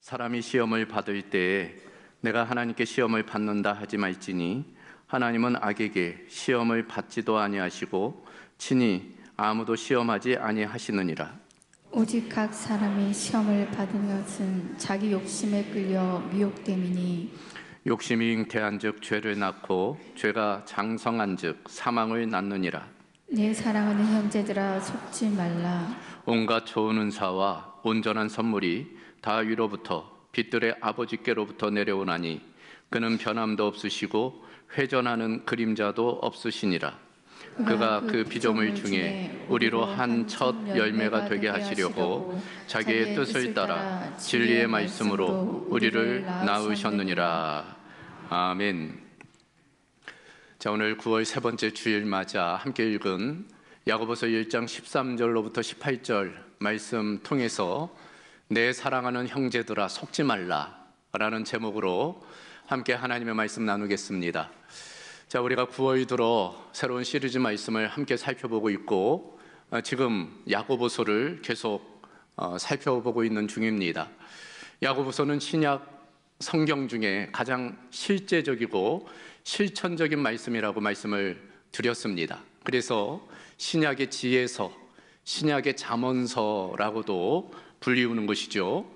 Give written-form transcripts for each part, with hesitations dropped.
사람이 시험을 받을 때에 내가 하나님께 시험을 받는다 하지 말지니 하나님은 악에게 시험을 받지도 아니하시고 친히 아무도 시험하지 아니하시느니라. 오직 각 사람이 시험을 받은 것은 자기 욕심에 끌려 미혹됨이니 욕심이 잉태한즉 죄를 낳고 죄가 장성한즉 사망을 낳느니라. 내 사랑하는 형제들아 속지 말라. 온갖 좋은 은사와 온전한 선물이 다 위로부터 빛들의 아버지께로부터 내려오나니 그는 변함도 없으시고 회전하는 그림자도 없으시니라. 그가 그 피조물 중에 우리로 한 첫 열매가 되게 하시려고 자기의 뜻을 따라 진리의 말씀으로 우리를 낳으셨느니라. 아멘. 자, 오늘 9월 세 번째 주일 맞아 함께 읽은 야고보서 1장 13절로부터 18절 말씀 통해서 내 사랑하는 형제들아 속지 말라 라는 제목으로 함께 하나님의 말씀 나누겠습니다. 자, 우리가 9월 들어 새로운 시리즈 말씀을 함께 살펴보고 있고 지금 야고보서를 계속 살펴보고 있는 중입니다. 야고보서는 신약 성경 중에 가장 실제적이고 실천적인 말씀이라고 말씀을 드렸습니다. 그래서 신약의 지혜서, 신약의 잠언서라고도 불리우는 것이죠.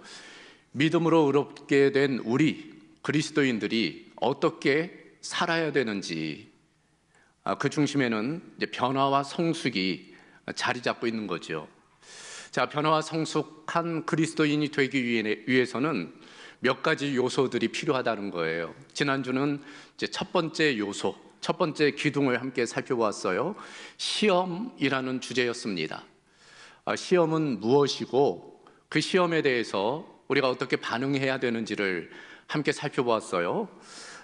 믿음으로 의롭게 된 우리 그리스도인들이 어떻게 살아야 되는지 그 중심에는 이제 변화와 성숙이 자리 잡고 있는 거죠. 자, 변화와 성숙한 그리스도인이 되기 위해서는 몇 가지 요소들이 필요하다는 거예요. 지난주는 이제 첫 번째 요소, 첫 번째 기둥을 함께 살펴보았어요. 시험이라는 주제였습니다. 시험은 무엇이고 그 시험에 대해서 우리가 어떻게 반응해야 되는지를 함께 살펴보았어요.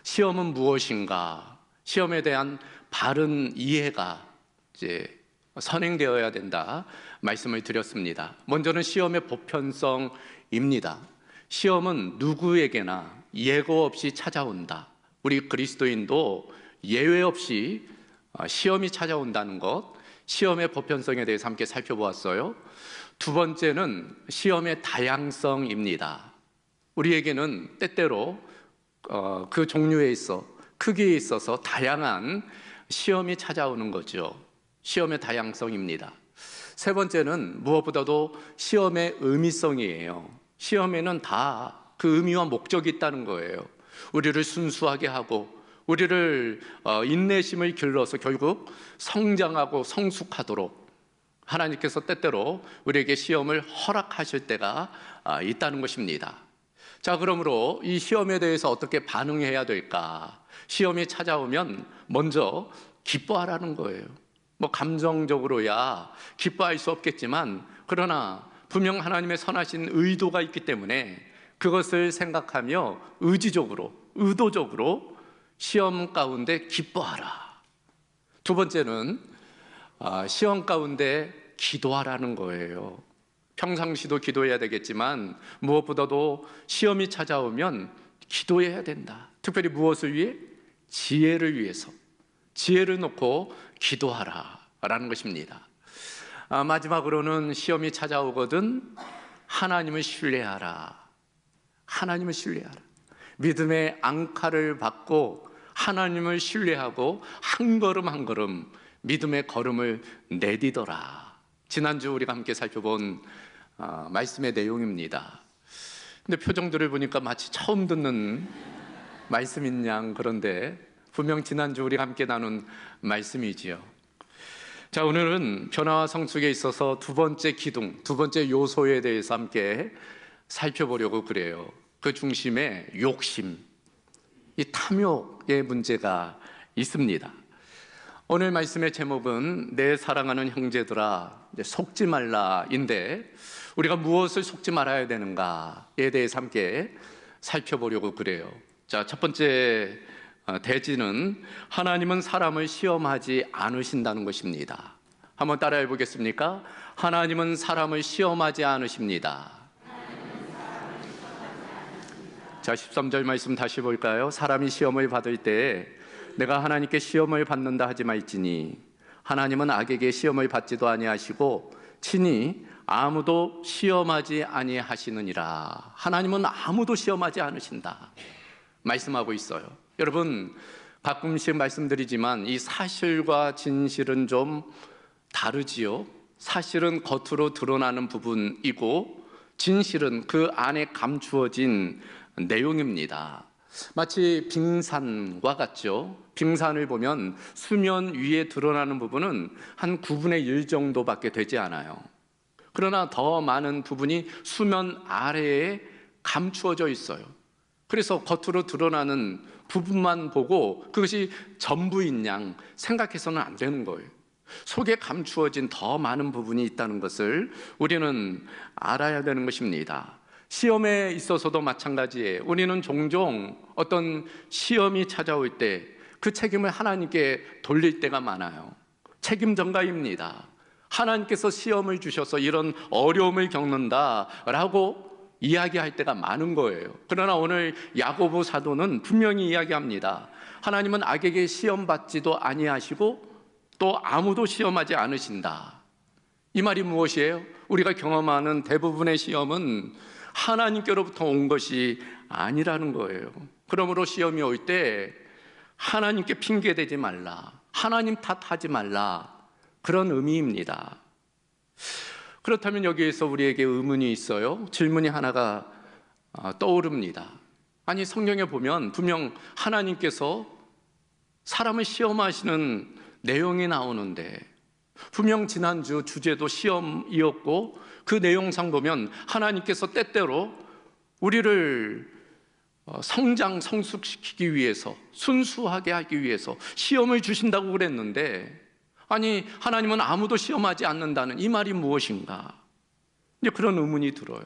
시험은 무엇인가? 시험에 대한 바른 이해가 이제 선행되어야 된다 말씀을 드렸습니다. 먼저는 시험의 보편성입니다. 시험은 누구에게나 예고 없이 찾아온다. 우리 그리스도인도 예외 없이 시험이 찾아온다는 것, 시험의 보편성에 대해서 함께 살펴보았어요. 두 번째는 시험의 다양성입니다. 우리에게는 때때로 그 종류에 있어 크기에 있어서 다양한 시험이 찾아오는 거죠. 시험의 다양성입니다. 세 번째는 무엇보다도 시험의 의미성이에요. 시험에는 다 그 의미와 목적이 있다는 거예요. 우리를 순수하게 하고 우리를 인내심을 길러서 결국 성장하고 성숙하도록 하나님께서 때때로 우리에게 시험을 허락하실 때가 있다는 것입니다. 자, 그러므로 이 시험에 대해서 어떻게 반응해야 될까? 시험이 찾아오면 먼저 기뻐하라는 거예요. 뭐 감정적으로야 기뻐할 수 없겠지만 그러나 분명 하나님의 선하신 의도가 있기 때문에 그것을 생각하며 의지적으로, 의도적으로 시험 가운데 기뻐하라. 두 번째는 시험 가운데 기도하라는 거예요. 평상시도 기도해야 되겠지만 무엇보다도 시험이 찾아오면 기도해야 된다. 특별히 무엇을 위해? 지혜를 위해서. 지혜를 놓고 기도하라 라는 것입니다. 마지막으로는 시험이 찾아오거든 하나님을 신뢰하라. 하나님을 신뢰하라. 믿음의 앙카를 받고 하나님을 신뢰하고 한 걸음 한 걸음 믿음의 걸음을 내디더라. 지난주 우리가 함께 살펴본 말씀의 내용입니다. 근데 표정들을 보니까 마치 처음 듣는 말씀인 양 그런데 분명 지난주 우리가 함께 나눈 말씀이지요. 자, 오늘은 변화와 성숙에 있어서 두 번째 기둥, 두 번째 요소에 대해서 함께 살펴보려고 그래요. 그 중심에 욕심, 이 탐욕의 문제가 있습니다. 오늘 말씀의 제목은 내 사랑하는 형제들아 속지 말라인데 우리가 무엇을 속지 말아야 되는가에 대해서 함께 살펴보려고 그래요. 자, 첫 번째 대지는 하나님은 사람을 시험하지 않으신다는 것입니다. 한번 따라해 보겠습니까? 하나님은 사람을 시험하지 않으십니다. 자, 13절 말씀 다시 볼까요? 사람이 시험을 받을 때에 내가 하나님께 시험을 받는다 하지 말지니 하나님은 악에게 시험을 받지도 아니하시고 친히 아무도 시험하지 아니하시느니라. 하나님은 아무도 시험하지 않으신다 말씀하고 있어요. 여러분, 가끔씩 말씀드리지만 이 사실과 진실은 좀 다르지요. 사실은 겉으로 드러나는 부분이고 진실은 그 안에 감추어진 내용입니다. 마치 빙산과 같죠. 빙산을 보면 수면 위에 드러나는 부분은 한 9분의 1 정도밖에 되지 않아요. 그러나 더 많은 부분이 수면 아래에 감추어져 있어요. 그래서 겉으로 드러나는 부분만 보고 그것이 전부인 양 생각해서는 안 되는 거예요. 속에 감추어진 더 많은 부분이 있다는 것을 우리는 알아야 되는 것입니다. 시험에 있어서도 마찬가지예요. 우리는 종종 어떤 시험이 찾아올 때 그 책임을 하나님께 돌릴 때가 많아요. 책임 전가입니다. 하나님께서 시험을 주셔서 이런 어려움을 겪는다라고 이야기할 때가 많은 거예요. 그러나 오늘 야고보 사도는 분명히 이야기합니다. 하나님은 악에게 시험 받지도 아니하시고 또 아무도 시험하지 않으신다. 이 말이 무엇이에요? 우리가 경험하는 대부분의 시험은 하나님께로부터 온 것이 아니라는 거예요. 그러므로 시험이 올 때 하나님께 핑계대지 말라, 하나님 탓하지 말라, 그런 의미입니다. 그렇다면 여기에서 우리에게 의문이 있어요. 질문이 하나가 떠오릅니다. 아니, 성경에 보면 분명 하나님께서 사람을 시험하시는 내용이 나오는데 분명 지난주 주제도 시험이었고 그 내용상 보면 하나님께서 때때로 우리를 성장, 성숙시키기 위해서, 순수하게 하기 위해서 시험을 주신다고 그랬는데, 아니, 하나님은 아무도 시험하지 않는다는 이 말이 무엇인가? 이제 그런 의문이 들어요.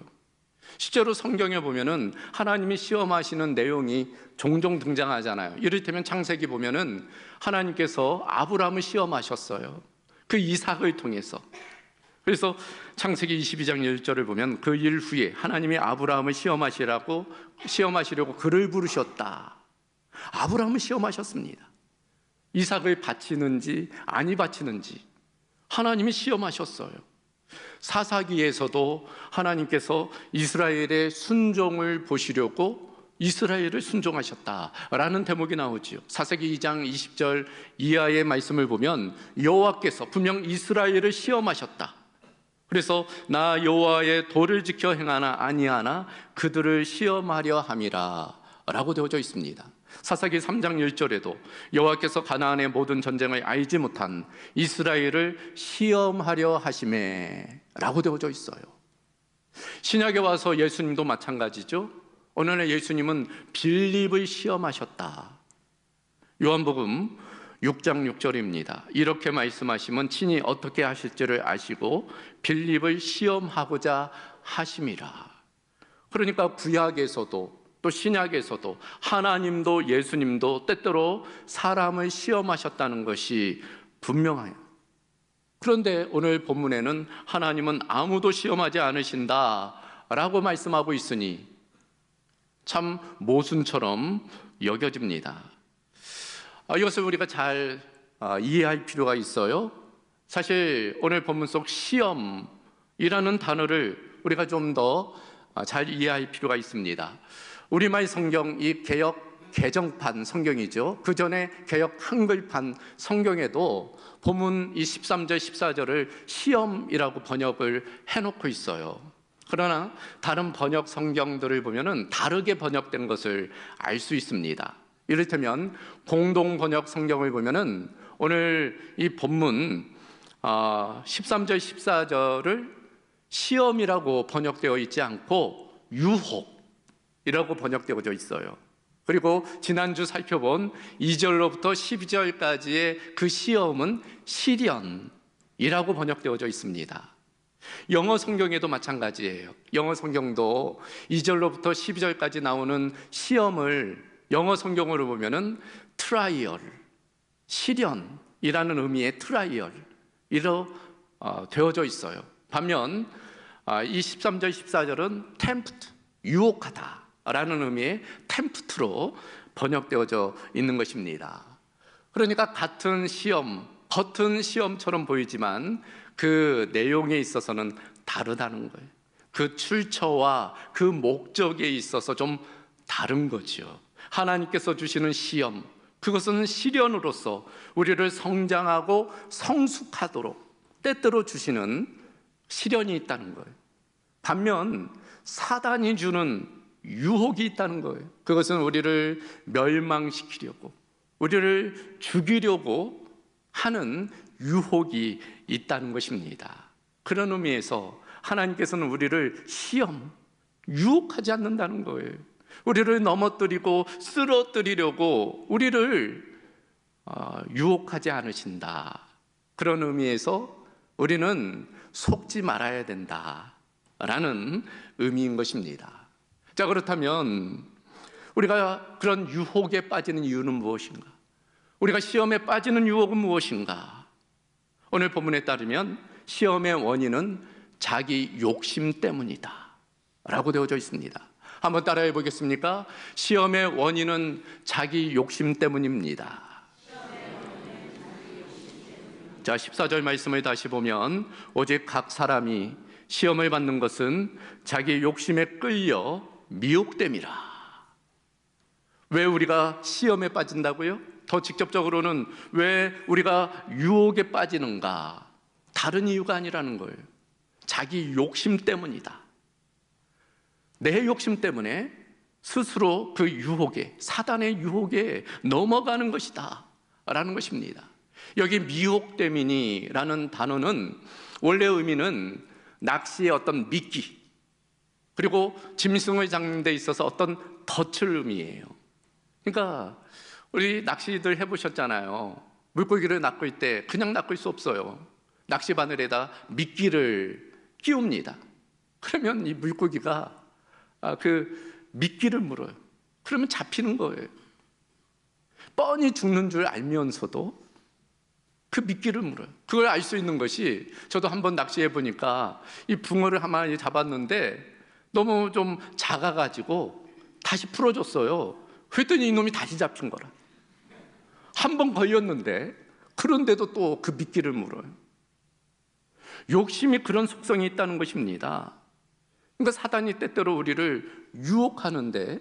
실제로 성경에 보면은 하나님이 시험하시는 내용이 종종 등장하잖아요. 이를테면 창세기 보면은 하나님께서 아브라함을 시험하셨어요. 그 이삭을 통해서. 그래서 창세기 22장 1절을 보면 그 일 후에 하나님이 아브라함을 시험하시려고 그를 부르셨다. 아브라함을 시험하셨습니다. 이삭을 바치는지 아니 바치는지 하나님이 시험하셨어요. 사사기에서도 하나님께서 이스라엘의 순종을 보시려고 이스라엘을 순종하셨다라는 대목이 나오지요. 사사기 2장 20절 이하의 말씀을 보면 여호와께서 분명 이스라엘을 시험하셨다. 그래서 나 여호와의 도를 지켜 행하나 아니하나 그들을 시험하려 함이라 라고 되어져 있습니다. 사사기 3장 1절에도 여호와께서 가나안의 모든 전쟁을 알지 못한 이스라엘을 시험하려 하심에 라고 되어져 있어요. 신약에 와서 예수님도 마찬가지죠. 오늘날 예수님은 빌립을 시험하셨다. 요한복음 6장 6절입니다. 이렇게 말씀하시면 친히 어떻게 하실지를 아시고 빌립을 시험하고자 하심이라. 그러니까 구약에서도 또 신약에서도 하나님도 예수님도 때때로 사람을 시험하셨다는 것이 분명해요. 그런데 오늘 본문에는 하나님은 아무도 시험하지 않으신다라고 말씀하고 있으니 참 모순처럼 여겨집니다. 이것을 우리가 잘 이해할 필요가 있어요. 사실 오늘 본문 속 시험이라는 단어를 우리가 좀 더 잘 이해할 필요가 있습니다. 우리말 성경, 이 개역 개정판 성경이죠. 그 전에 개역 한글판 성경에도 본문 이 13절 14절을 시험이라고 번역을 해놓고 있어요. 그러나 다른 번역 성경들을 보면은 다르게 번역된 것을 알 수 있습니다. 이를테면 공동 번역 성경을 보면은 오늘 이 본문 13절 14절을 시험이라고 번역되어 있지 않고 유혹이라고 번역되어져 있어요. 그리고 지난주 살펴본 2절로부터 12절까지의 그 시험은 시련이라고 번역되어져 있습니다. 영어 성경에도 마찬가지예요. 영어 성경도 2절로부터 12절까지 나오는 시험을 영어 성경으로 보면은 트라이얼, 시련이라는 의미의 트라이얼이로 되어져 있어요. 반면 이 13절 14절은 템프트, 유혹하다라는 의미의 템프트로 번역되어져 있는 것입니다. 그러니까 같은 시험, 겉은 시험처럼 보이지만 그 내용에 있어서는 다르다는 거예요. 그 출처와 그 목적에 있어서 좀 다른 거죠. 하나님께서 주시는 시험, 그것은 시련으로서 우리를 성장하고 성숙하도록 때때로 주시는 시련이 있다는 거예요. 반면 사단이 주는 유혹이 있다는 거예요. 그것은 우리를 멸망시키려고, 우리를 죽이려고 하는 유혹이 있다는 것입니다. 그런 의미에서 하나님께서는 우리를 시험, 유혹하지 않는다는 거예요. 우리를 넘어뜨리고 쓰러뜨리려고 우리를 유혹하지 않으신다. 그런 의미에서 우리는 속지 말아야 된다라는 의미인 것입니다. 자, 그렇다면 우리가 그런 유혹에 빠지는 이유는 무엇인가? 우리가 시험에 빠지는 유혹은 무엇인가? 오늘 본문에 따르면 시험의 원인은 자기 욕심 때문이다 라고 되어져 있습니다. 한번 따라해 보겠습니까? 시험의 원인은 자기 욕심 때문입니다. 자, 14절 말씀을 다시 보면 오직 각 사람이 시험을 받는 것은 자기 욕심에 끌려 미혹됨이라. 왜 우리가 시험에 빠진다고요? 더 직접적으로는 왜 우리가 유혹에 빠지는가? 다른 이유가 아니라는 거예요. 자기 욕심 때문이다. 내 욕심 때문에 스스로 그 유혹에, 사단의 유혹에 넘어가는 것이다 라는 것입니다. 여기 미혹됨이니라는 단어는 원래 의미는 낚시의 어떤 미끼, 그리고 짐승을 잡는 데 있어서 어떤 덫을 의미해요. 그러니까 우리 낚시들 해보셨잖아요. 물고기를 낚을 때 그냥 낚을 수 없어요. 낚시 바늘에다 미끼를 끼웁니다. 그러면 이 물고기가 그 미끼를 물어요. 그러면 잡히는 거예요. 뻔히 죽는 줄 알면서도 그 미끼를 물어요. 그걸 알 수 있는 것이, 저도 한번 낚시해 보니까 이 붕어를 한 마리 잡았는데 너무 좀 작아가지고 다시 풀어줬어요. 그랬더니 이놈이 다시 잡힌 거라. 한 번 걸렸는데 그런데도 또 그 미끼를 물어요. 욕심이 그런 속성이 있다는 것입니다. 그러니까 사단이 때때로 우리를 유혹하는데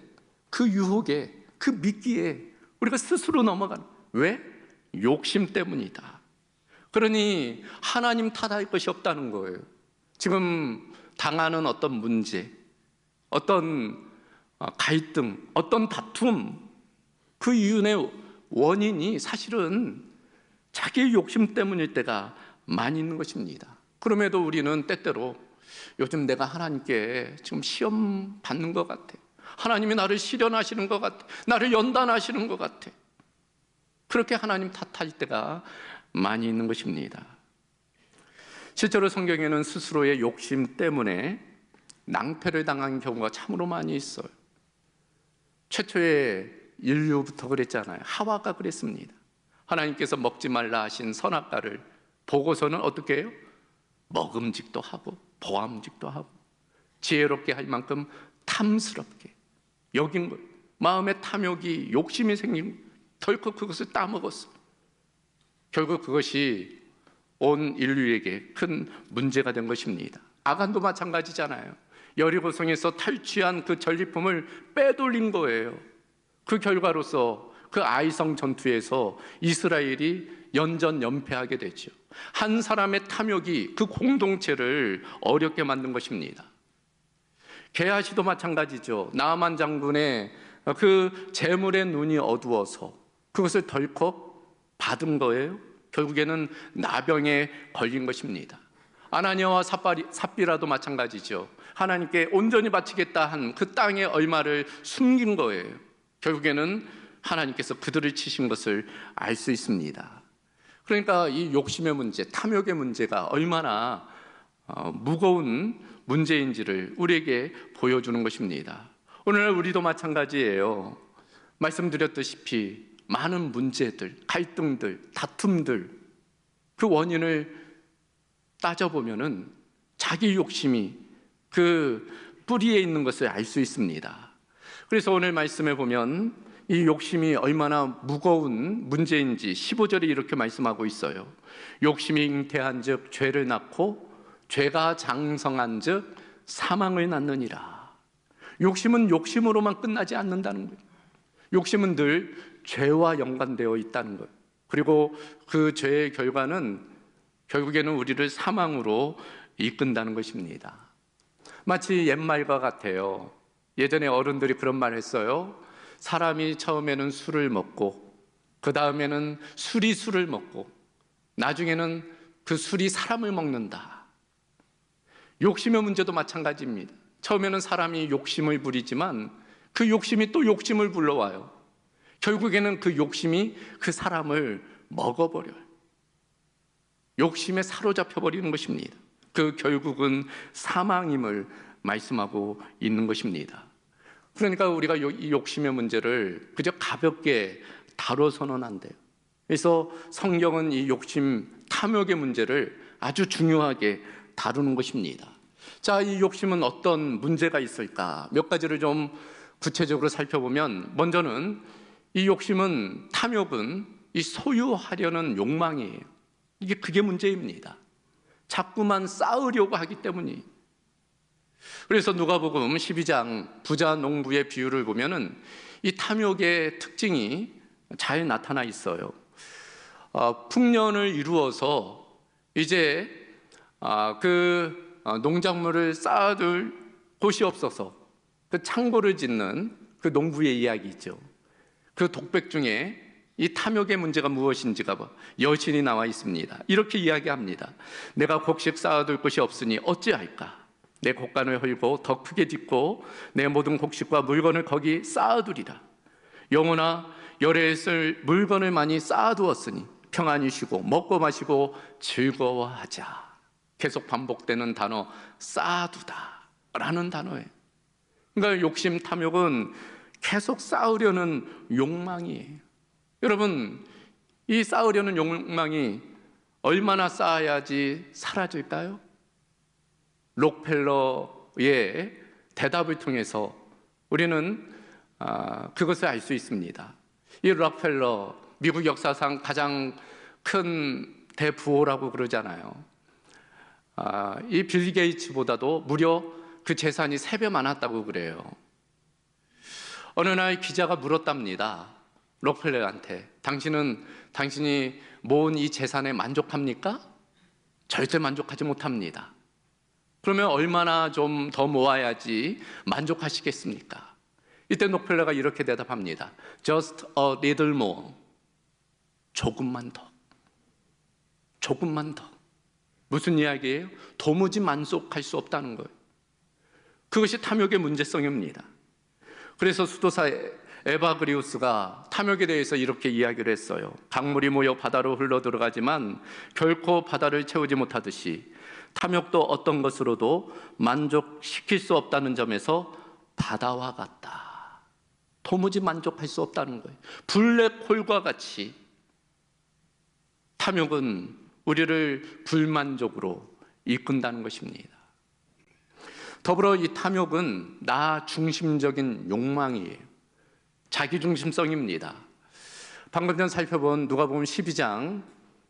그 유혹에, 그 미끼에 우리가 스스로 넘어가는, 왜? 욕심 때문이다. 그러니 하나님 탓할 것이 없다는 거예요. 지금 당하는 어떤 문제, 어떤 갈등, 어떤 다툼, 그 이유의 원인이 사실은 자기의 욕심 때문일 때가 많이 있는 것입니다. 그럼에도 우리는 때때로 요즘 내가 하나님께 지금 시험 받는 것 같아, 하나님이 나를 시련하시는 것 같아, 나를 연단하시는 것 같아, 그렇게 하나님 탓할 때가 많이 있는 것입니다. 실제로 성경에는 스스로의 욕심 때문에 낭패를 당한 경우가 참으로 많이 있어요. 최초의 인류부터 그랬잖아요. 하와가 그랬습니다. 하나님께서 먹지 말라 하신 선악과를 보고서는 어떻게 해요? 먹음직도 하고 보암직도 하고 지혜롭게 할 만큼 탐스럽게 여긴 거예요. 마음에 탐욕이, 욕심이 생긴, 덜컥 그것을 따먹었어. 결국 그것이 온 인류에게 큰 문제가 된 것입니다. 아간도 마찬가지잖아요. 여리고성에서 탈취한 그 전리품을 빼돌린 거예요. 그 결과로서 그 아이성 전투에서 이스라엘이 연전연패하게 되죠. 한 사람의 탐욕이 그 공동체를 어렵게 만든 것입니다. 게하시도 마찬가지죠. 나아만 장군의 그 재물의 눈이 어두워서 그것을 덜컥 받은 거예요. 결국에는 나병에 걸린 것입니다. 아나니아와 삽비라도 마찬가지죠. 하나님께 온전히 바치겠다 한 그 땅의 얼마를 숨긴 거예요. 결국에는 하나님께서 그들을 치신 것을 알 수 있습니다. 그러니까 이 욕심의 문제, 탐욕의 문제가 얼마나 무거운 문제인지를 우리에게 보여주는 것입니다. 오늘 우리도 마찬가지예요. 말씀드렸다시피 많은 문제들, 갈등들, 다툼들, 그 원인을 따져보면은 자기 욕심이 그 뿌리에 있는 것을 알 수 있습니다. 그래서 오늘 말씀에 보면 이 욕심이 얼마나 무거운 문제인지 15절에 이렇게 말씀하고 있어요. 욕심이 잉태한 즉 죄를 낳고 죄가 장성한즉 사망을 낳느니라. 욕심은 욕심으로만 끝나지 않는다는 거예요. 욕심은 늘 죄와 연관되어 있다는 거예요. 그리고 그 죄의 결과는 결국에는 우리를 사망으로 이끈다는 것입니다. 마치 옛말과 같아요. 예전에 어른들이 그런 말 했어요. 사람이 처음에는 술을 먹고 그 다음에는 술이 술을 먹고 나중에는 그 술이 사람을 먹는다. 욕심의 문제도 마찬가지입니다. 처음에는 사람이 욕심을 부리지만 그 욕심이 또 욕심을 불러와요. 결국에는 그 욕심이 그 사람을 먹어버려요. 욕심에 사로잡혀 버리는 것입니다. 그 결국은 사망임을 말씀하고 있는 것입니다. 그러니까 우리가 이 욕심의 문제를 그저 가볍게 다뤄서는 안 돼요. 그래서 성경은 이 욕심, 탐욕의 문제를 아주 중요하게 다루는 것입니다. 자, 이 욕심은 어떤 문제가 있을까? 몇 가지를 좀 구체적으로 살펴보면, 먼저는 이 욕심은, 탐욕은 이 소유하려는 욕망이에요. 그게 문제입니다. 자꾸만 쌓으려고 하기 때문이에요. 그래서 누가복음 12장 부자 농부의 비유를 보면은 이 탐욕의 특징이 잘 나타나 있어요. 풍년을 이루어서 이제 농작물을 쌓아둘 곳이 없어서 그 창고를 짓는 그 농부의 이야기죠. 그 독백 중에 이 탐욕의 문제가 무엇인지가 여신이 나와 있습니다. 이렇게 이야기합니다. 내가 곡식 쌓아둘 곳이 없으니 어찌할까? 내 곡간을 헐고 더 크게 짓고 내 모든 곡식과 물건을 거기 쌓아두리라. 영혼아, 열에 쓸 물건을 많이 쌓아두었으니 평안히 쉬고 먹고 마시고 즐거워하자. 계속 반복되는 단어, 쌓아두다 라는 단어예요. 그러니까 욕심, 탐욕은 계속 쌓으려는 욕망이에요. 여러분, 이 쌓으려는 욕망이 얼마나 쌓아야지 사라질까요? 록펠러의 대답을 통해서 우리는 그것을 알 수 있습니다. 이 록펠러, 미국 역사상 가장 큰 대부호라고 그러잖아요. 이 빌 게이츠보다도 무려 그 재산이 3배 많았다고 그래요. 어느 날 기자가 물었답니다. 록펠러한테, 당신이 모은 이 재산에 만족합니까? 절대 만족하지 못합니다. 그러면 얼마나 좀 더 모아야지 만족하시겠습니까? 이때 록펠러가 이렇게 대답합니다. Just a little more. 조금만 더. 조금만 더. 무슨 이야기예요? 도무지 만족할 수 없다는 거예요. 그것이 탐욕의 문제성입니다. 그래서 수도사 에바그리우스가 탐욕에 대해서 이렇게 이야기를 했어요. 강물이 모여 바다로 흘러 들어가지만 결코 바다를 채우지 못하듯이 탐욕도 어떤 것으로도 만족시킬 수 없다는 점에서 바다와 같다. 도무지 만족할 수 없다는 거예요. 블랙홀과 같이 탐욕은 우리를 불만족으로 이끈다는 것입니다. 더불어 이 탐욕은 나 중심적인 욕망이에요. 자기중심성입니다. 방금 전 살펴본 누가복음 12장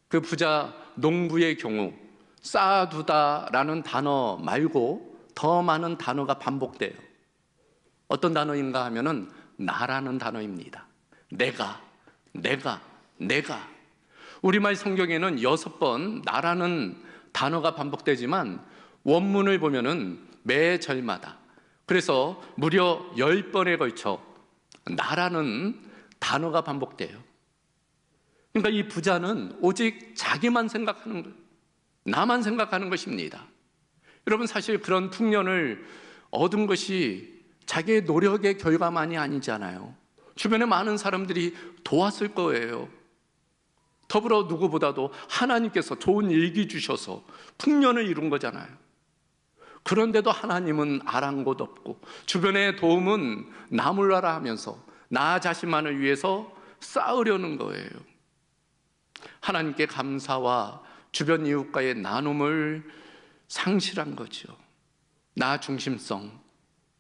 그 부자 농부의 경우 쌓아두다라는 단어 말고 더 많은 단어가 반복돼요. 어떤 단어인가 하면은 나라는 단어입니다. 내가. 우리말 성경에는 6번 나라는 단어가 반복되지만 원문을 보면은 매 절마다, 그래서 무려 10번에 걸쳐 나라는 단어가 반복돼요. 그러니까 이 부자는 오직 자기만 생각하는 거예요. 나만 생각하는 것입니다. 여러분, 사실 그런 풍년을 얻은 것이 자기의 노력의 결과만이 아니잖아요. 주변에 많은 사람들이 도왔을 거예요. 더불어 누구보다도 하나님께서 좋은 일기 주셔서 풍년을 이룬 거잖아요. 그런데도 하나님은 아랑곳 없고 주변의 도움은 나 몰라라 하면서 나 자신만을 위해서 쌓으려는 거예요. 하나님께 감사와 주변 이웃과의 나눔을 상실한 거죠. 나 중심성,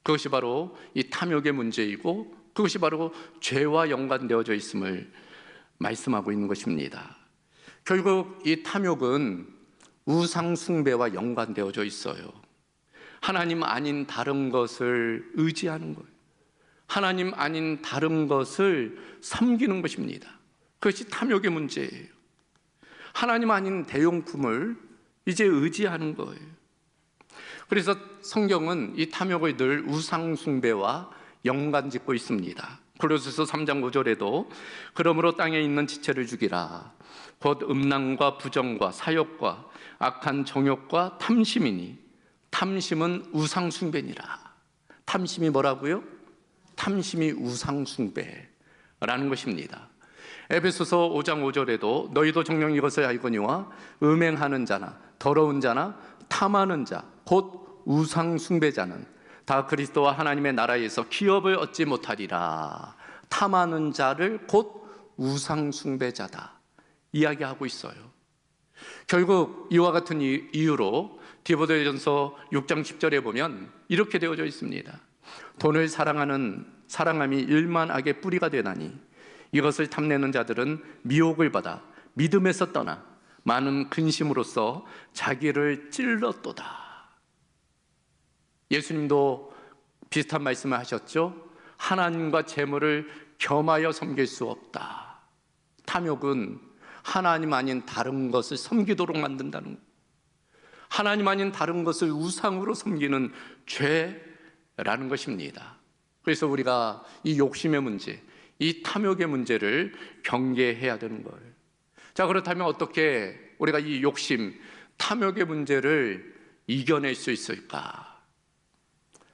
그것이 바로 이 탐욕의 문제이고 그것이 바로 죄와 연관되어져 있음을 말씀하고 있는 것입니다. 결국 이 탐욕은 우상 숭배와 연관되어져 있어요. 하나님 아닌 다른 것을 의지하는 거예요. 하나님 아닌 다른 것을 섬기는 것입니다. 그것이 탐욕의 문제예요. 하나님 아닌 대용품을 이제 의지하는 거예요. 그래서 성경은 이 탐욕을 늘 우상 숭배와 연관짓고 있습니다. 골로새서 3장 5절에도 그러므로 땅에 있는 지체를 죽이라. 곧 음란과 부정과 사욕과 악한 정욕과 탐심이니 탐심은 우상 숭배니라. 탐심이 뭐라고요? 탐심이 우상 숭배라는 것입니다. 에베소서 5장 5절에도 너희도 정녕 이것을 알거니와 음행하는 자나 더러운 자나 탐하는 자 곧 우상 숭배자는 다 그리스도와 하나님의 나라에서 기업을 얻지 못하리라. 탐하는 자를 곧 우상 숭배자다 이야기하고 있어요. 결국 이와 같은 이유로 디모데전서 6장 10절에 보면 이렇게 되어져 있습니다. 돈을 사랑함이 일만악의 뿌리가 되나니 이것을 탐내는 자들은 미혹을 받아 믿음에서 떠나 많은 근심으로써 자기를 찔렀도다. 예수님도 비슷한 말씀을 하셨죠. 하나님과 재물을 겸하여 섬길 수 없다. 탐욕은 하나님 아닌 다른 것을 섬기도록 만든다는 것. 하나님 아닌 다른 것을 우상으로 섬기는 죄라는 것입니다. 그래서 우리가 이 욕심의 문제, 이 탐욕의 문제를 경계해야 되는 거예요. 자, 그렇다면 어떻게 우리가 이 욕심, 탐욕의 문제를 이겨낼 수 있을까?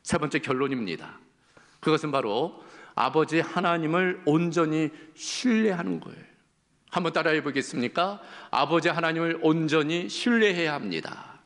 세 번째 결론입니다. 그것은 바로 아버지 하나님을 온전히 신뢰하는 거예요. 한번 따라해 보겠습니까? 아버지 하나님을 온전히 신뢰해야 합니다.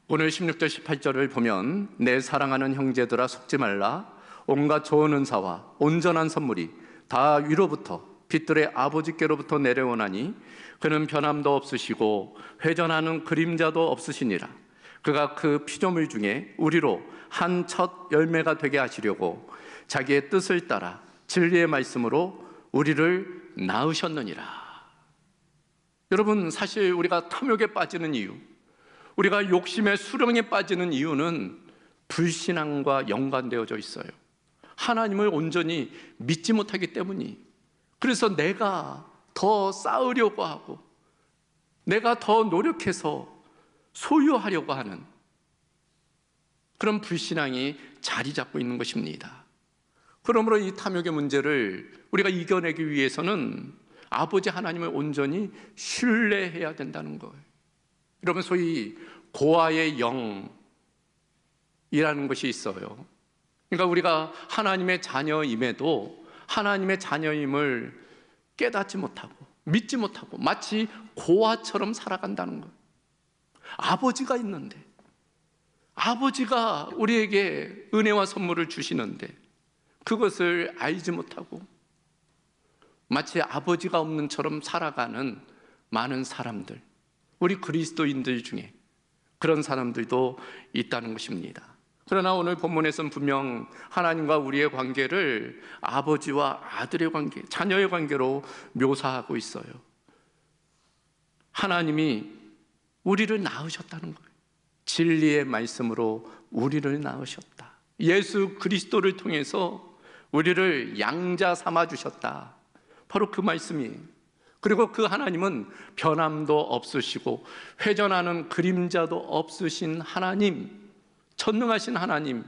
오늘 16절 18절을 보면 내 사랑하는 형제들아 속지 말라. 온갖 좋은 은사와 온전한 선물이 다 위로부터 빛들의 아버지께로부터 내려오나니 그는 변함도 없으시고 회전하는 그림자도 없으시니라. 그가 그 피조물 중에 우리로 한 첫 열매가 되게 하시려고 자기의 뜻을 따라 진리의 말씀으로 우리를 낳으셨느니라. 여러분, 사실 우리가 탐욕에 빠지는 이유, 우리가 욕심의 수렁에 빠지는 이유는 불신앙과 연관되어져 있어요. 하나님을 온전히 믿지 못하기 때문이. 그래서 내가 더 쌓으려고 하고 내가 더 노력해서 소유하려고 하는 그런 불신앙이 자리 잡고 있는 것입니다. 그러므로 이 탐욕의 문제를 우리가 이겨내기 위해서는 아버지 하나님을 온전히 신뢰해야 된다는 거예요. 여러분, 소위 고아의 영이라는 것이 있어요. 그러니까 우리가 하나님의 자녀임에도 하나님의 자녀임을 깨닫지 못하고 믿지 못하고 마치 고아처럼 살아간다는 거예요. 아버지가 있는데, 아버지가 우리에게 은혜와 선물을 주시는데 그것을 알지 못하고 마치 아버지가 없는 처럼 살아가는 많은 사람들, 우리 그리스도인들 중에 그런 사람들도 있다는 것입니다. 그러나 오늘 본문에서는 분명 하나님과 우리의 관계를 아버지와 아들의 관계, 자녀의 관계로 묘사하고 있어요. 하나님이 우리를 낳으셨다는 거예요. 진리의 말씀으로 우리를 낳으셨다. 예수 그리스도를 통해서 우리를 양자 삼아 주셨다. 바로 그 말씀이에요. 그리고 그 하나님은 변함도 없으시고 회전하는 그림자도 없으신 하나님, 전능하신 하나님.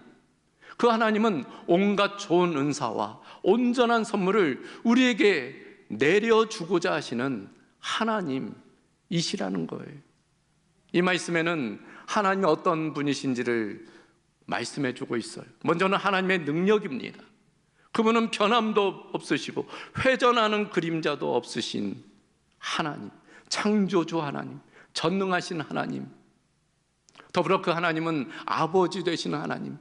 그 하나님은 온갖 좋은 은사와 온전한 선물을 우리에게 내려주고자 하시는 하나님이시라는 거예요. 이 말씀에는 하나님이 어떤 분이신지를 말씀해 주고 있어요. 먼저는 하나님의 능력입니다. 그분은 변함도 없으시고 회전하는 그림자도 없으신 하나님, 창조주 하나님, 전능하신 하나님. 더불어 그 하나님은 아버지 되시는 하나님.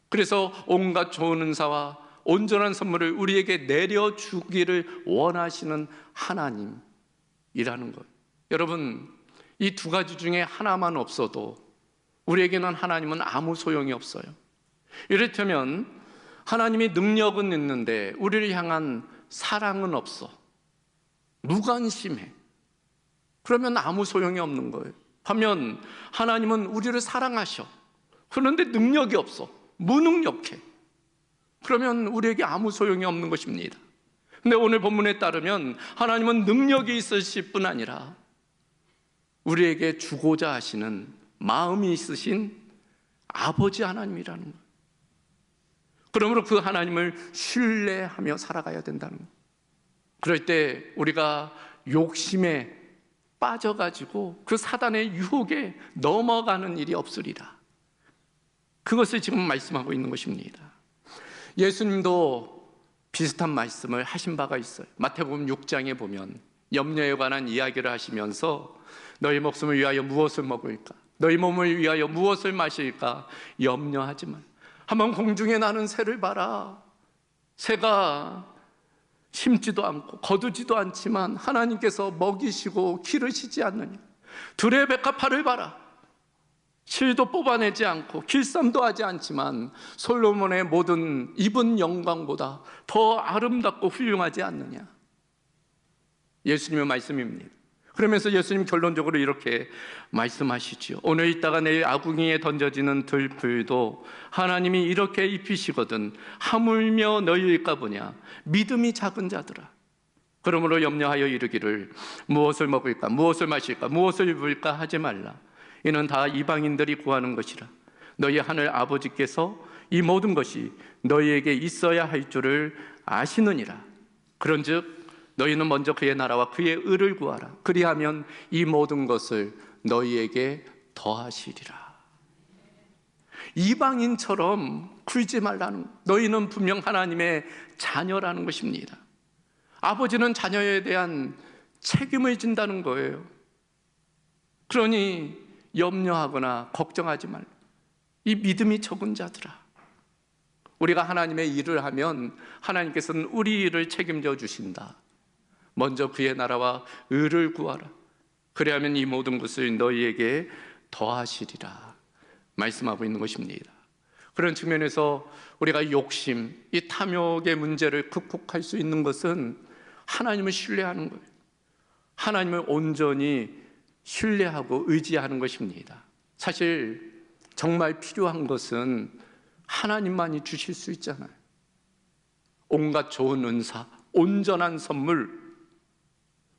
그래서 온갖 좋은 은사와 온전한 선물을 우리에게 내려주기를 원하시는 하나님이라는 것. 여러분, 이 두 가지 중에 하나만 없어도 우리에게는 하나님은 아무 소용이 없어요. 이를테면 하나님이 능력은 있는데 우리를 향한 사랑은 없어. 무관심해. 그러면 아무 소용이 없는 거예요. 반면 하나님은 우리를 사랑하셔. 그런데 능력이 없어. 무능력해. 그러면 우리에게 아무 소용이 없는 것입니다. 근데 오늘 본문에 따르면 하나님은 능력이 있으실 뿐 아니라 우리에게 주고자 하시는 마음이 있으신 아버지 하나님이라는 거예요. 그러므로 그 하나님을 신뢰하며 살아가야 된다는 거예요. 그럴 때 우리가 욕심에 빠져가지고 그 사단의 유혹에 넘어가는 일이 없으리라. 그것을 지금 말씀하고 있는 것입니다. 예수님도 비슷한 말씀을 하신 바가 있어요. 마태복음 6장에 보면 염려에 관한 이야기를 하시면서 너희 목숨을 위하여 무엇을 먹을까? 너희 몸을 위하여 무엇을 마실까? 염려하지 마. 한번 공중에 나는 새를 봐라. 새가 심지도 않고 거두지도 않지만 하나님께서 먹이시고 기르시지 않느냐. 들의 백합화를 봐라. 실도 뽑아내지 않고 길쌈도 하지 않지만 솔로몬의 모든 입은 영광보다 더 아름답고 훌륭하지 않느냐. 예수님의 말씀입니다. 그러면서 예수님 결론적으로 이렇게 말씀하시지요. 오늘 있다가 내일 아궁이에 던져지는 들풀도 하나님이 이렇게 입히시거든 하물며 너희일까 보냐. 믿음이 작은 자들아. 그러므로 염려하여 이르기를 무엇을 먹을까 무엇을 마실까 무엇을 입을까 하지 말라. 이는 다 이방인들이 구하는 것이라. 너희 하늘 아버지께서 이 모든 것이 너희에게 있어야 할 줄을 아시느니라. 그런즉 너희는 먼저 그의 나라와 그의 의를 구하라. 그리하면 이 모든 것을 너희에게 더하시리라. 이방인처럼 굴지 말라는, 너희는 분명 하나님의 자녀라는 것입니다. 아버지는 자녀에 대한 책임을 진다는 거예요. 그러니 염려하거나 걱정하지 말라. 이 믿음이 적은 자들아. 우리가 하나님의 일을 하면 하나님께서는 우리 일을 책임져 주신다. 먼저 그의 나라와 의를 구하라. 그리하면 이 모든 것을 너희에게 더하시리라 말씀하고 있는 것입니다. 그런 측면에서 우리가 욕심, 이 탐욕의 문제를 극복할 수 있는 것은 하나님을 신뢰하는 거예요. 하나님을 온전히 신뢰하고 의지하는 것입니다. 사실 정말 필요한 것은 하나님만이 주실 수 있잖아요. 온갖 좋은 은사, 온전한 선물,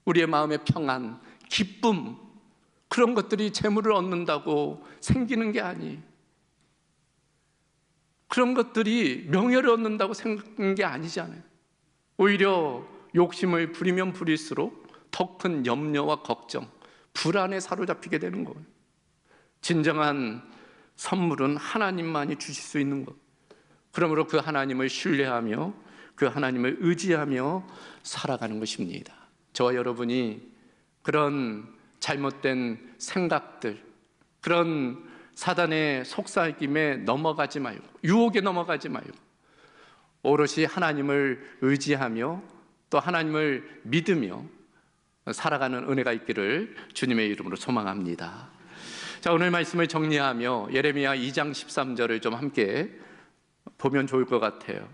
우리의 마음의 평안, 기쁨, 그런 것들이 재물을 얻는다고 생기는 게 아니에요. 그런 것들이 명예를 얻는다고 생기는 게 아니잖아요. 오히려 욕심을 부리면 부릴수록 더 큰 염려와 걱정, 불안에 사로잡히게 되는 거예요. 진정한 선물은 하나님만이 주실 수 있는 것. 그러므로 그 하나님을 신뢰하며 그 하나님을 의지하며 살아가는 것입니다. 저와 여러분이 그런 잘못된 생각들, 그런 사단의 속삭임에 넘어가지 말고, 유혹에 넘어가지 말고 오롯이 하나님을 의지하며 또 하나님을 믿으며 살아가는 은혜가 있기를 주님의 이름으로 소망합니다. 자, 오늘 말씀을 정리하며 예레미야 2장 13절을 좀 함께 보면 좋을 것 같아요.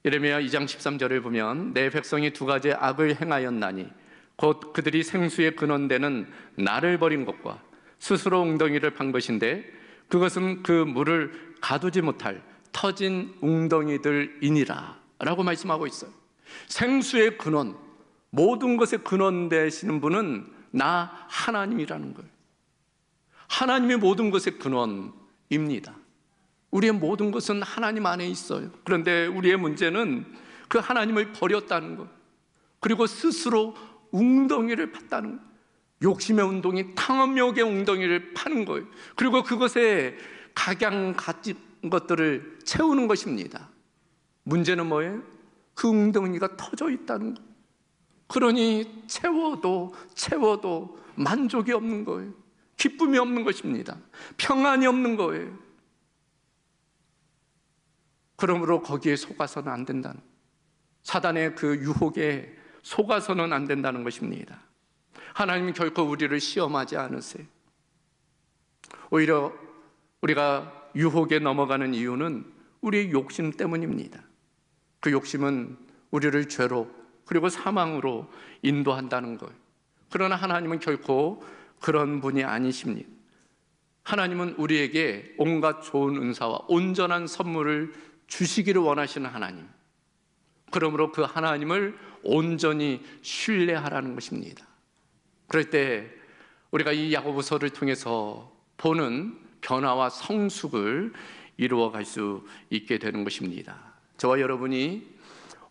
예레미야 2장 13절을 보면 내 백성이 두 가지 악을 행하였나니 곧 그들이 생수의 근원되는 나를 버린 것과 스스로 웅덩이를 판 것인데 그것은 그 물을 가두지 못할 터진 웅덩이들이니라 라고 말씀하고 있어요. 생수의 근원, 모든 것의 근원 되시는 분은 나 하나님이라는 거예요. 하나님이 모든 것의 근원입니다. 우리의 모든 것은 하나님 안에 있어요. 그런데 우리의 문제는 그 하나님을 버렸다는 것, 그리고 스스로 웅덩이를 팠다는 것, 욕심의 웅덩이, 탐욕의 웅덩이를 파는 거예요. 그리고 그것에 각양 가진 것들을 채우는 것입니다. 문제는 뭐예요? 그 웅덩이가 터져 있다는 것. 그러니 채워도 만족이 없는 거예요. 기쁨이 없는 것입니다. 평안이 없는 거예요. 그러므로 거기에 속아서는 안 된다는, 사단의 그 유혹에 속아서는 안 된다는 것입니다. 하나님은 결코 우리를 시험하지 않으세요. 오히려 우리가 유혹에 넘어가는 이유는 우리의 욕심 때문입니다. 그 욕심은 우리를 죄로 그리고 사망으로 인도한다는 거예요. 그러나 하나님은 결코 그런 분이 아니십니다. 하나님은 우리에게 온갖 좋은 은사와 온전한 선물을 주시기를 원하시는 하나님. 그러므로 그 하나님을 온전히 신뢰하라는 것입니다. 그럴 때 우리가 이 야고보서를 통해서 보는 변화와 성숙을 이루어갈 수 있게 되는 것입니다. 저와 여러분이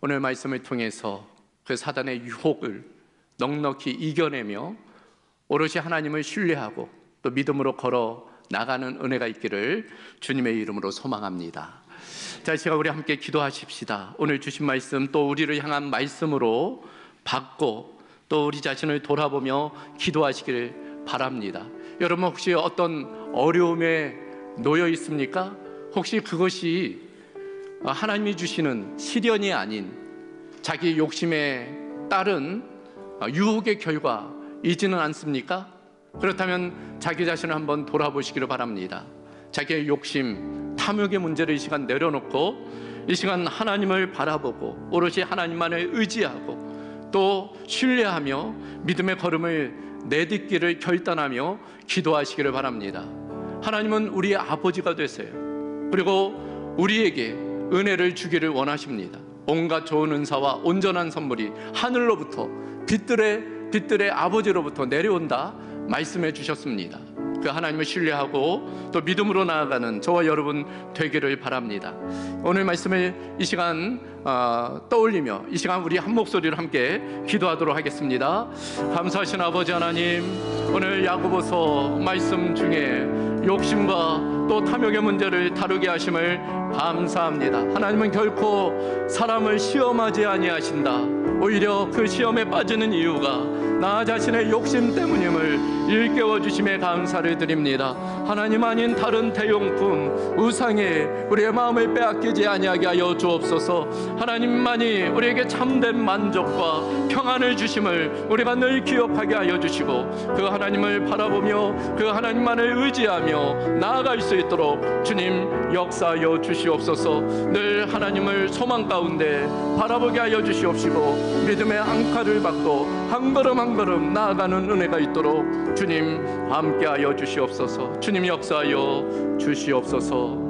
오늘 말씀을 통해서 그 사단의 유혹을 넉넉히 이겨내며 오롯이 하나님을 신뢰하고 또 믿음으로 걸어 나가는 은혜가 있기를 주님의 이름으로 소망합니다. 자, 이 시간 우리 함께 기도하십시다. 오늘 주신 말씀 또 우리를 향한 말씀으로 받고 또 우리 자신을 돌아보며 기도하시기를 바랍니다. 여러분 혹시 어떤 어려움에 놓여 있습니까? 혹시 그것이 하나님이 주시는 시련이 아닌 자기 욕심에 따른 유혹의 결과이지는 않습니까? 그렇다면 자기 자신을 한번 돌아보시기를 바랍니다. 자기의 욕심, 탐욕의 문제를 이 시간 내려놓고 이 시간 하나님을 바라보고 오롯이 하나님만을 의지하고 또 신뢰하며 믿음의 걸음을 내딛기를 결단하며 기도하시기를 바랍니다. 하나님은 우리의 아버지가 되세요. 그리고 우리에게 은혜를 주기를 원하십니다. 온갖 좋은 은사와 온전한 선물이 하늘로부터 빛들의 아버지로부터 내려온다 말씀해 주셨습니다. 그 하나님을 신뢰하고 또 믿음으로 나아가는 저와 여러분 되기를 바랍니다. 오늘 말씀을 이 시간 떠올리며 이 시간 우리 한 목소리로 함께 기도하도록 하겠습니다. 감사하신 아버지 하나님, 오늘 야고보서 말씀 중에 욕심과 또 탐욕의 문제를 다루게 하심을 감사합니다. 하나님은 결코 사람을 시험하지 아니하신다. 오히려 그 시험에 빠지는 이유가 나 자신의 욕심 때문임을 일깨워 주심에 감사를 드립니다. 하나님 아닌 다른 대용품, 우상에 우리의 마음을 빼앗기지 아니하게 하여 주옵소서. 하나님만이 우리에게 참된 만족과 평안을 주심을 우리가 늘 기억하게 하여 주시고 그 하나님을 바라보며 그 하나님만을 의지하며 나아갈 수 있도록 주님 역사하여 주시옵소서. 늘 하나님을 소망 가운데 바라보게 하여 주시옵시고 믿음의 앙카를 받고 한 걸음 한 걸음 나아가는 은혜가 있도록 주님 함께하여 주시옵소서. 주님 역사하여 주시옵소서.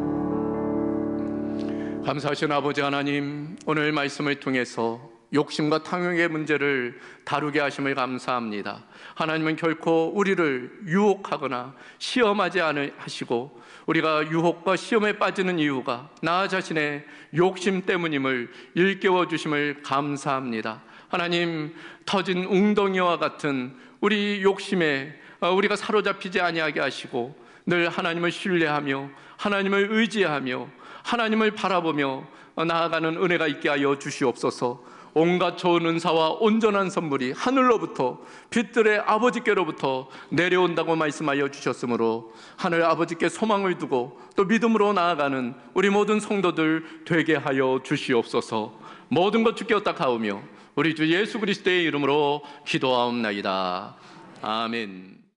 감사하신 아버지 하나님, 오늘 말씀을 통해서 욕심과 탐욕의 문제를 다루게 하심을 감사합니다. 하나님은 결코 우리를 유혹하거나 시험하지 않으시고 우리가 유혹과 시험에 빠지는 이유가 나 자신의 욕심 때문임을 일깨워 주심을 감사합니다. 하나님, 터진 웅덩이와 같은 우리 욕심에 우리가 사로잡히지 아니하게 하시고 늘 하나님을 신뢰하며 하나님을 의지하며 하나님을 바라보며 나아가는 은혜가 있게 하여 주시옵소서. 온갖 좋은 은사와 온전한 선물이 하늘로부터 빛들의 아버지께로부터 내려온다고 말씀하여 주셨으므로 하늘 아버지께 소망을 두고 또 믿음으로 나아가는 우리 모든 성도들 되게 하여 주시옵소서. 모든 것 주께 엇딱하오며 우리 주 예수 그리스도의 이름으로 기도하옵나이다. 아멘.